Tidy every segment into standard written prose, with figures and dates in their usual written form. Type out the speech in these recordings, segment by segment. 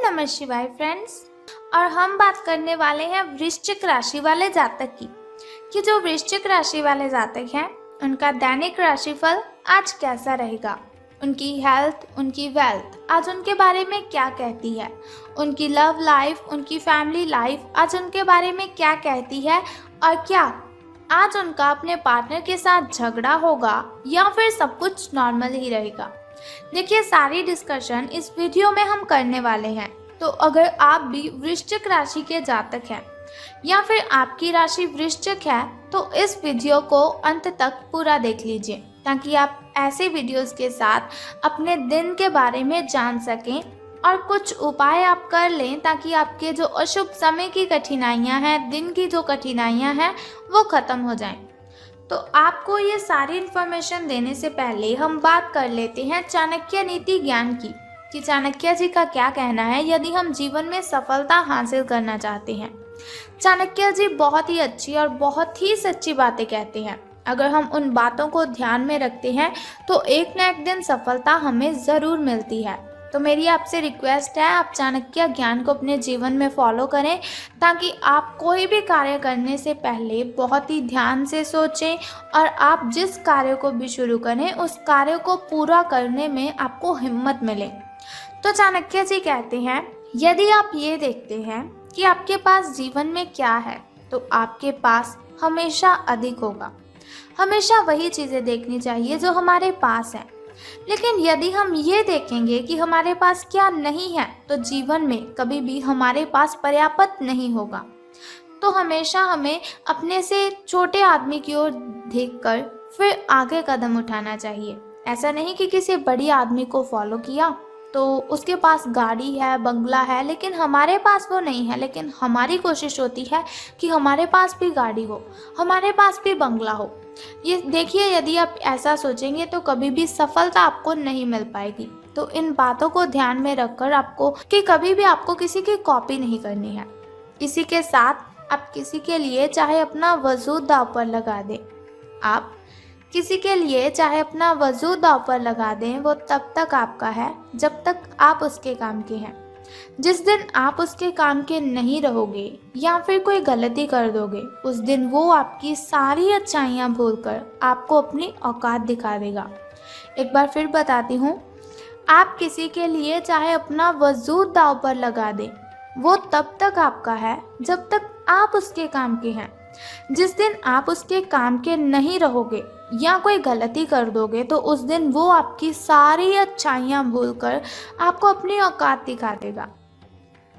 नमः शिवाय फ्रेंड्स। और हम बात करने वाले हैं वृश्चिक राशि वाले जातक की कि जो वृश्चिक राशि वाले जातक हैं उनका दैनिक राशिफल आज कैसा रहेगा, उनकी हेल्थ, उनकी वेल्थ आज उनके बारे में क्या कहती है, उनकी लव लाइफ, उनकी फैमिली लाइफ आज उनके बारे में क्या कहती है, और क्या आज उनका अपने पार्टनर के साथ झगड़ा होगा या फिर सब कुछ नॉर्मल ही रहेगा। देखिए, सारी डिस्कशन इस वीडियो में हम करने वाले हैं। तो अगर आप भी वृश्चिक राशि के जातक हैं या फिर आपकी राशि वृश्चिक है तो इस वीडियो को अंत तक पूरा देख लीजिए ताकि आप ऐसे वीडियोस के साथ अपने दिन के बारे में जान सकें और कुछ उपाय आप कर लें ताकि आपके जो अशुभ समय की कठिनाइयां हैं, दिन की जो कठिनाइयां हैं वो ख़त्म हो जाएं। तो आपको ये सारी इन्फॉर्मेशन देने से पहले हम बात कर लेते हैं चाणक्य नीति ज्ञान की कि चाणक्य जी का क्या कहना है यदि हम जीवन में सफलता हासिल करना चाहते हैं। चाणक्य जी बहुत ही अच्छी और बहुत ही सच्ची बातें कहते हैं। अगर हम उन बातों को ध्यान में रखते हैं तो एक न एक दिन सफलता हमें ज़रूर मिलती है। तो मेरी आपसे रिक्वेस्ट है, आप चाणक्य ज्ञान को अपने जीवन में फॉलो करें ताकि आप कोई भी कार्य करने से पहले बहुत ही ध्यान से सोचें और आप जिस कार्य को भी शुरू करें उस कार्य को पूरा करने में आपको हिम्मत मिले। तो चाणक्य जी कहते हैं, यदि आप ये देखते हैं कि आपके पास जीवन में क्या है तो आपके पास हमेशा अधिक होगा। हमेशा वही चीज़ें देखनी चाहिए जो हमारे पास हैं। लेकिन यदि हम ये देखेंगे कि हमारे पास क्या नहीं है तो जीवन में कभी भी हमारे पास पर्याप्त नहीं होगा। तो हमेशा हमें अपने से छोटे आदमी की ओर देखकर फिर आगे कदम उठाना चाहिए। ऐसा नहीं कि किसी बड़ी आदमी को फॉलो किया तो उसके पास गाड़ी है, बंगला है, लेकिन हमारे पास वो नहीं है। लेकिन हमारी कोशिश होती है कि हमारे पास भी गाड़ी हो, हमारे पास भी बंगला हो। ये देखिए, यदि आप ऐसा सोचेंगे तो कभी भी सफलता आपको नहीं मिल पाएगी। तो इन बातों को ध्यान में रखकर आपको कि कभी भी आपको किसी की कॉपी नहीं करनी है। इसी के साथ आप किसी के लिए चाहे अपना वजूद दांव पर लगा दें, आप किसी के लिए चाहे अपना वजूद दांव पर लगा दें, वो तब तक आपका है जब तक आप उसके काम के हैं। जिस दिन आप उसके काम के नहीं रहोगे या फिर कोई गलती कर दोगे उस दिन वो आपकी सारी अच्छाइयाँ भूलकर आपको अपनी औकात दिखा देगा। एक बार फिर बताती हूँ, आप किसी के लिए चाहे अपना वजूद दांव पर लगा दें, वो तब तक आपका है जब तक आप उसके काम के हैं। जिस दिन आप उसके काम के नहीं रहोगे या कोई गलती कर दोगे तो उस दिन वो आपकी सारी अच्छाइयाँ भूलकर आपको अपनी औकात दिखा देगा।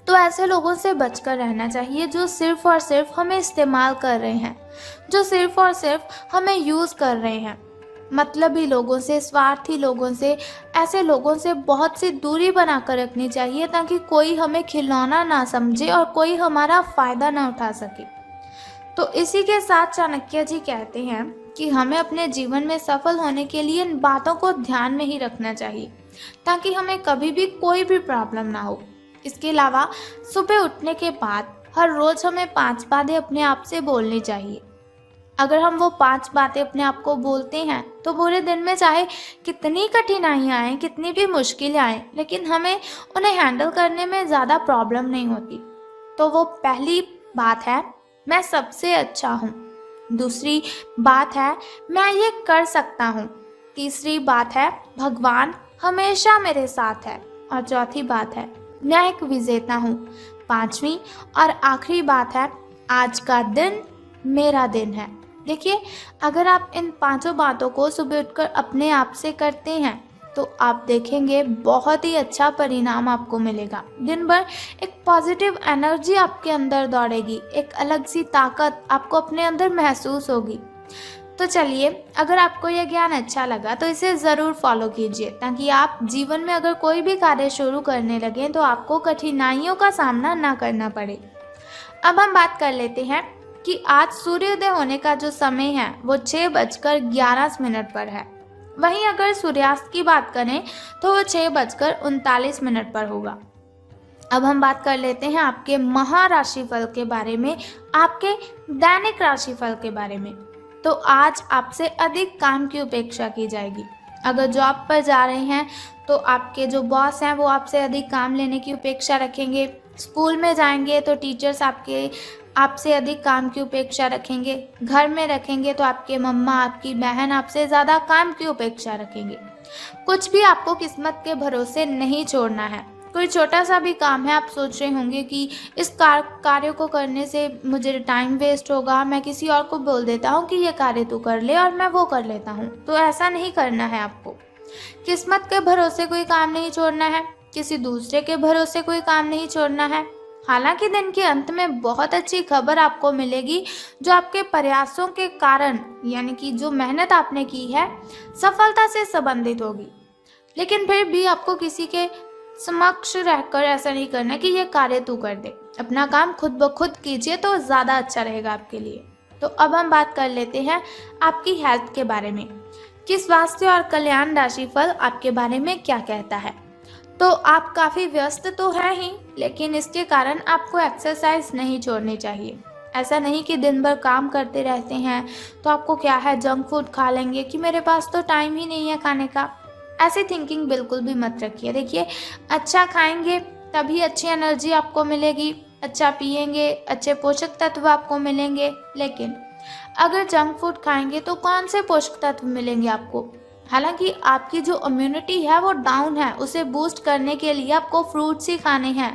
तो ऐसे लोगों से बचकर रहना चाहिए जो सिर्फ और सिर्फ हमें इस्तेमाल कर रहे हैं, जो सिर्फ और सिर्फ हमें यूज़ कर रहे हैं। मतलबी लोगों से, स्वार्थी लोगों से, ऐसे लोगों से बहुत सी दूरी बनाकर रखनी चाहिए ताकि कोई हमें खिलौना ना समझे और कोई हमारा फ़ायदा ना उठा सके। तो इसी के साथ चाणक्य जी कहते हैं कि हमें अपने जीवन में सफल होने के लिए इन बातों को ध्यान में ही रखना चाहिए ताकि हमें कभी भी कोई भी प्रॉब्लम ना हो। इसके अलावा सुबह उठने के बाद हर रोज़ हमें 5 बातें अपने आप से बोलनी चाहिए। अगर हम वो 5 बातें अपने आप को बोलते हैं तो पूरे दिन में चाहे कितनी कठिनाइयाँ आएँ, कितनी भी मुश्किलें आएँ, लेकिन हमें उन्हें हैंडल करने में ज़्यादा प्रॉब्लम नहीं होती। तो वो पहली बात है, मैं सबसे अच्छा हूँ। दूसरी बात है, मैं ये कर सकता हूँ। तीसरी बात है, भगवान हमेशा मेरे साथ है। और चौथी बात है, मैं एक विजेता हूँ। 5वीं और आखिरी बात है, आज का दिन मेरा दिन है। देखिए, अगर आप इन 5 बातों को सुबह उठकर अपने आप से करते हैं तो आप देखेंगे बहुत ही अच्छा परिणाम आपको मिलेगा। दिन भर एक पॉजिटिव एनर्जी आपके अंदर दौड़ेगी, एक अलग सी ताकत आपको अपने अंदर महसूस होगी। तो चलिए, अगर आपको यह ज्ञान अच्छा लगा तो इसे ज़रूर फॉलो कीजिए ताकि आप जीवन में अगर कोई भी कार्य शुरू करने लगें तो आपको कठिनाइयों का सामना ना करना पड़े। अब हम बात कर लेते हैं कि आज सूर्योदय होने का जो समय है वो 6:11 पर है। वहीं अगर सूर्यास्त की बात करें तो वो 6:39 पर होगा। अब हम बात कर लेते हैं आपके महाराशिफल के बारे में, आपके दैनिक राशिफल के बारे में। तो आज आपसे अधिक काम की उपेक्षा की जाएगी। अगर जॉब पर जा रहे हैं तो आपके जो बॉस हैं वो आपसे अधिक काम लेने की अपेक्षा रखेंगे। स्कूल में जाएंगे तो टीचर्स आपसे अधिक काम की अपेक्षा रखेंगे। घर में रखेंगे तो आपके मम्मा, आपकी बहन आपसे ज़्यादा काम की अपेक्षा रखेंगे। कुछ भी आपको किस्मत के भरोसे नहीं छोड़ना है। कोई छोटा सा भी काम है, आप सोच रहे होंगे कि इस कार्य को करने से मुझे टाइम वेस्ट होगा, मैं किसी और को बोल देता हूँ कि ये कार्य तू कर ले और मैं वो कर लेता हूँ। तो ऐसा नहीं करना है आपको। किस्मत के भरोसे कोई काम नहीं छोड़ना है, किसी दूसरे के भरोसे कोई काम नहीं छोड़ना है। हालांकि दिन के अंत में बहुत अच्छी खबर आपको मिलेगी जो आपके प्रयासों के कारण, यानी कि जो मेहनत आपने की है, सफलता से संबंधित होगी। लेकिन फिर भी आपको किसी के समक्ष रहकर ऐसा नहीं करना कि ये कार्य तू कर दे। अपना काम खुद ब खुद कीजिए तो ज़्यादा अच्छा रहेगा आपके लिए। तो अब हम बात कर लेते हैं आपकी हेल्थ के बारे में कि स्वास्थ्य और कल्याण राशिफल आपके बारे में क्या कहता है। तो आप काफ़ी व्यस्त तो हैं ही, लेकिन इसके कारण आपको एक्सरसाइज नहीं छोड़नी चाहिए। ऐसा नहीं कि दिन भर काम करते रहते हैं तो आपको क्या है, जंक फूड खा लेंगे कि मेरे पास तो टाइम ही नहीं है खाने का। ऐसी थिंकिंग बिल्कुल भी मत रखिए। देखिए, अच्छा खाएंगे तभी अच्छी एनर्जी आपको मिलेगी, अच्छा पिएंगे अच्छे पोषक तत्व आपको मिलेंगे। लेकिन अगर जंक फूड खाएंगे तो कौन से पोषक तत्व मिलेंगे आपको? हालांकि आपकी जो इम्यूनिटी है वो डाउन है, उसे बूस्ट करने के लिए आपको फ्रूट्स ही खाने हैं,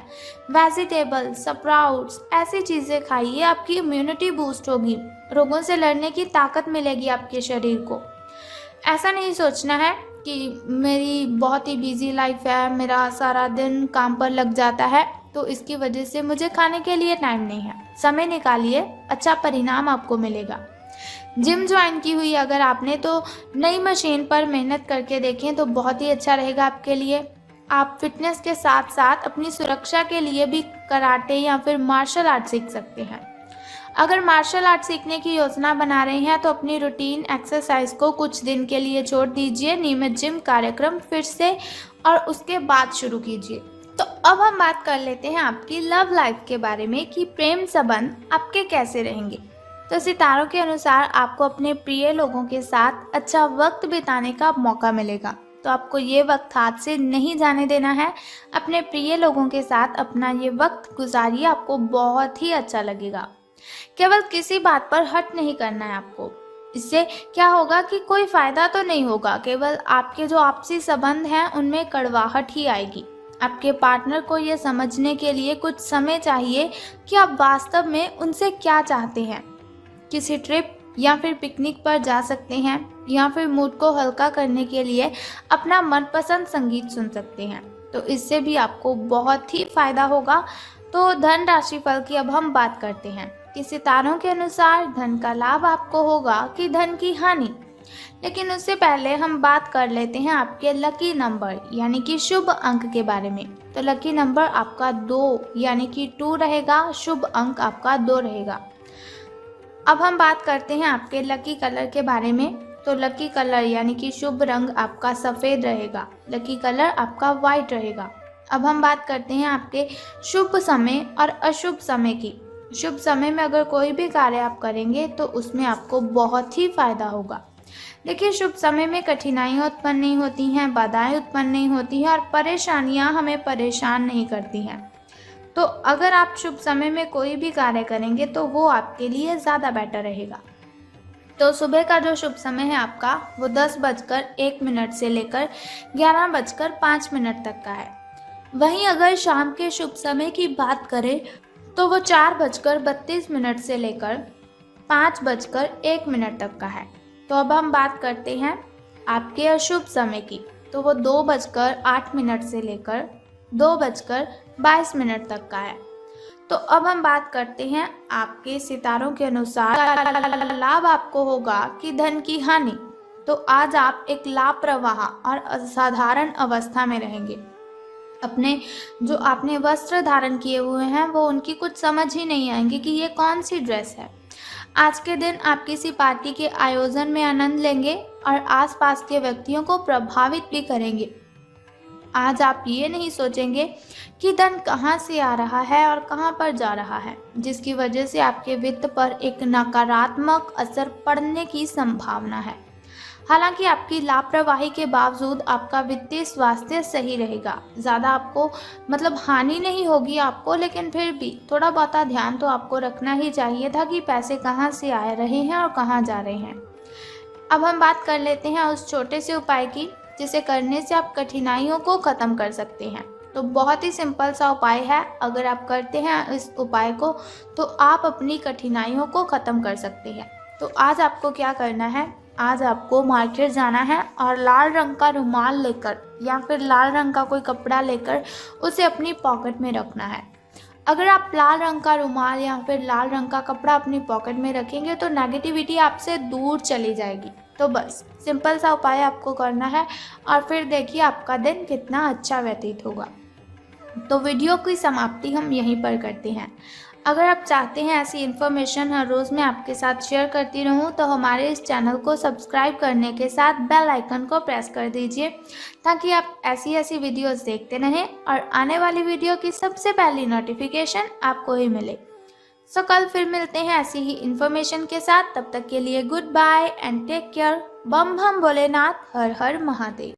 वेजिटेबल्स, स्प्राउट्स, ऐसी चीज़ें खाइए, आपकी इम्यूनिटी बूस्ट होगी, रोगों से लड़ने की ताकत मिलेगी आपके शरीर को। ऐसा नहीं सोचना है कि मेरी बहुत ही बिजी लाइफ है, मेरा सारा दिन काम पर लग जाता है तो इसकी वजह से मुझे खाने के लिए टाइम नहीं है। समय निकालिए, अच्छा परिणाम आपको मिलेगा। जिम ज्वाइन की हुई अगर आपने तो नई मशीन पर मेहनत करके देखें तो बहुत ही अच्छा रहेगा आपके लिए। आप फिटनेस के साथ साथ अपनी सुरक्षा के लिए भी कराटे या फिर मार्शल आर्ट सीख सकते हैं। अगर मार्शल आर्ट सीखने की योजना बना रहे हैं तो अपनी रूटीन एक्सरसाइज को कुछ दिन के लिए छोड़ दीजिए, नियमित जिम कार्यक्रम फिर से और उसके बाद शुरू कीजिए। तो अब हम बात कर लेते हैं आपकी लव लाइफ के बारे में कि प्रेम संबंध आपके कैसे रहेंगे। तो सितारों के अनुसार आपको अपने प्रिय लोगों के साथ अच्छा वक्त बिताने का मौका मिलेगा। तो आपको ये वक्त हाथ से नहीं जाने देना है। अपने प्रिय लोगों के साथ अपना ये वक्त गुजारिए, आपको बहुत ही अच्छा लगेगा। केवल किसी बात पर हट नहीं करना है आपको। इससे क्या होगा कि कोई फायदा तो नहीं होगा, केवल आपके जो आपसी संबंध हैं उनमें कड़वाहट ही आएगी। आपके पार्टनर को ये समझने के लिए कुछ समय चाहिए कि आप वास्तव में उनसे क्या चाहते हैं। किसी ट्रिप या फिर पिकनिक पर जा सकते हैं या फिर मूड को हल्का करने के लिए अपना मनपसंद संगीत सुन सकते हैं। तो इससे भी आपको बहुत ही फायदा होगा। तो धन राशिफल की अब हम बात करते हैं कि सितारों के अनुसार धन का लाभ आपको होगा कि धन की हानि। लेकिन उससे पहले हम बात कर लेते हैं आपके लकी नंबर यानी कि शुभ अंक के बारे में। तो लकी नंबर आपका 2 यानी कि 2 रहेगा, शुभ अंक आपका 2 रहेगा। अब हम बात करते हैं आपके लकी कलर के बारे में। तो लकी कलर यानी कि शुभ रंग आपका सफ़ेद रहेगा, लकी कलर आपका वाइट रहेगा। अब हम बात करते हैं आपके शुभ समय और अशुभ समय की। शुभ समय में अगर कोई भी कार्य आप करेंगे तो उसमें आपको बहुत ही फायदा होगा। देखिए, शुभ समय में कठिनाइयाँ उत्पन्न नहीं होती हैं, बाधाएं उत्पन्न नहीं होती हैं और परेशानियाँ हमें परेशान नहीं करती हैं। तो अगर आप शुभ समय में कोई भी कार्य करेंगे तो वो आपके लिए ज़्यादा बेटर रहेगा। तो सुबह का जो शुभ समय है आपका वो 10:01 से लेकर 11:05 तक का है। वहीं अगर शाम के शुभ समय की बात करें तो वो 4:32 से लेकर 5:01 तक का है। तो अब हम बात करते हैं आपके अशुभ समय की। तो वो 2:08 से लेकर 2:22 तक का है। तो अब हम बात करते हैं आपके सितारों के अनुसार लाभ आपको होगा कि धन की हानि। तो आज आप एक लापरवाह और असाधारण अवस्था में रहेंगे। अपने जो आपने वस्त्र धारण किए हुए हैं वो उनकी कुछ समझ ही नहीं आएंगी कि ये कौन सी ड्रेस है। आज के दिन आप किसी पार्टी के आयोजन में आनंद लेंगे और आसपास के व्यक्तियों को प्रभावित भी करेंगे। आज आप ये नहीं सोचेंगे कि धन कहाँ से आ रहा है और कहाँ पर जा रहा है, जिसकी वजह से आपके वित्त पर एक नकारात्मक असर पड़ने की संभावना है। हालांकि आपकी लापरवाही के बावजूद आपका वित्तीय स्वास्थ्य सही रहेगा। ज़्यादा आपको मतलब हानि नहीं होगी आपको, लेकिन फिर भी थोड़ा बहुत ध्यान तो आपको रखना ही चाहिए था कि पैसे कहाँ से आ रहे हैं और कहाँ जा रहे हैं। अब हम बात कर लेते हैं उस छोटे से उपाय की जिसे करने से आप कठिनाइयों को ख़त्म कर सकते हैं। तो बहुत ही सिंपल सा उपाय है, अगर आप करते हैं इस उपाय को तो आप अपनी कठिनाइयों को ख़त्म कर सकते हैं। तो आज आपको क्या करना है, आज आपको मार्केट जाना है और लाल रंग का रुमाल लेकर या फिर लाल रंग का कोई कपड़ा लेकर उसे अपनी पॉकेट में रखना है। अगर आप लाल रंग का रुमाल या फिर लाल रंग का कपड़ा अपनी पॉकेट में रखेंगे तो नेगेटिविटी आपसे दूर चली जाएगी। तो बस सिंपल सा उपाय आपको करना है और फिर देखिए आपका दिन कितना अच्छा व्यतीत होगा। तो वीडियो की समाप्ति हम यहीं पर करते हैं। अगर आप चाहते हैं ऐसी इन्फॉर्मेशन हर रोज़ मैं आपके साथ शेयर करती रहूं तो हमारे इस चैनल को सब्सक्राइब करने के साथ बेल आइकन को प्रेस कर दीजिए ताकि आप ऐसी वीडियोस देखते रहें और आने वाली वीडियो की सबसे पहली नोटिफिकेशन आपको ही मिले। सो कल फिर मिलते हैं ऐसी ही इन्फॉर्मेशन के साथ। तब तक के लिए good bye and take care. बम बम भोलेनाथ, हर हर महादेव।